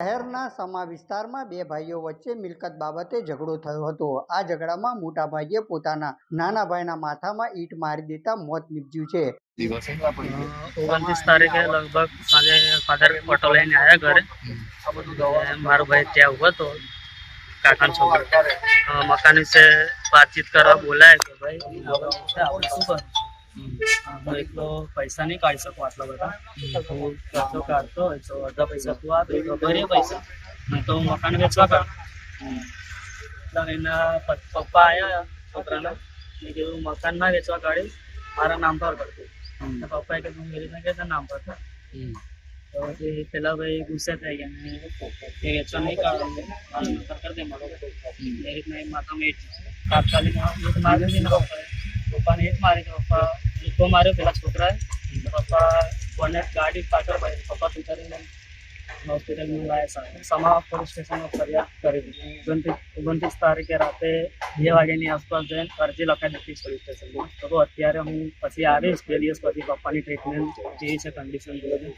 શહેરના સમા વિસ્તારમાં બે ભાઈઓ વચ્ચે મિલકત બાબતે ઝઘડો થયો હતો। આ ઝઘડામાં મોટા ભાઈએ પોતાના નાના ભાઈના માથામાં ઈંટ મારી દેતા મોત નીપજ્યું છે। 29 તારીખે લગભગ સાંજે ફાધર ઓટો લઈને આવ્યા ઘરે। મારો ભાઈ ત્યાં ઉભો હતો, કાકાનો છોકરો મકાન વિશે વાતચીત કરવા બોલાય કે ભાઈ આપણે શું કરું, હું એકલો પૈસા નહીં કાઢી શકું આટલા બધા, હું ખર્ચો કાઢતો હોય તો અડધા પૈસા તું આપે તો ભરીએ પૈસા, નહીં તો હું મકાન વેચવા કાઢું। એટલે એના પપ્પા આવ્યા છોકરાના, મેં કીધું મકાન ના વેચવા કાઢીશ, મારા નામ પર કરતું। પપ્પાએ કીધું મેરી રીતના કે નામ પર કર, તો પછી પેલા ભાઈ ગુસ્સે થઈ ગયા, એ વેચવા નહીં કાઢવાનું, મારા નામ પર કરી દે મારો। એ રીતના એક માથામાં ઈંટ તાત્કાલિક ઈંટ મારી દીધી પપ્પાને, ઈંટ મારી તો પપ્પા ઈંટો માર્યો પેલા છોકરાએ, પપ્પા કોને ગાડી પાછળ પડી, પપ્પા ઉતારીને હોસ્પિટલમાં લાવ્યા। સમા પોલીસ સ્ટેશનમાં ફરિયાદ કરી દીધી। 29 તારીખે રાતે 2 વાગ્યાની આસપાસ જઈને અરજી લખાઈ દીધી પોલીસ સ્ટેશનમાં। તો અત્યારે હું પછી આવીશ 2 દિવસ પછી, પપ્પાની ટ્રીટમેન્ટ જેવી છે કન્ડિશન જોઈને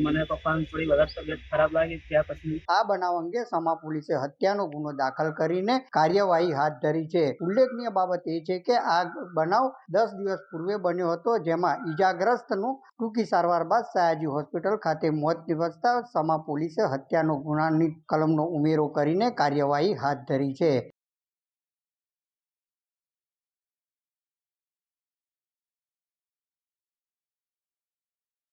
મને પપ્પાની થોડી વધારે તબિયત ખરાબ લાગી, ત્યાર પછી આ બનાવ અંગે સમા પોલીસે હત્યાનો ગુનો દાખલ કરીને કાર્યવાહી હાથ ધરી છે। ઉલ્લેખનીય બાબત એ છે કે આ બનાવ 10 દિવસ પૂર્વે બન્યો હતો, જેમાં ઈજાગ્રસ્તનું ટૂંકી સારવાર બાદ સયાજી હોસ્પિટલ ખાતે મોત નિપજતા સમા પોલીસે હત્યાનો ગુનાની કલમનો ઉમેરો કરીને કાર્યવાહી હાથ ધરી છે।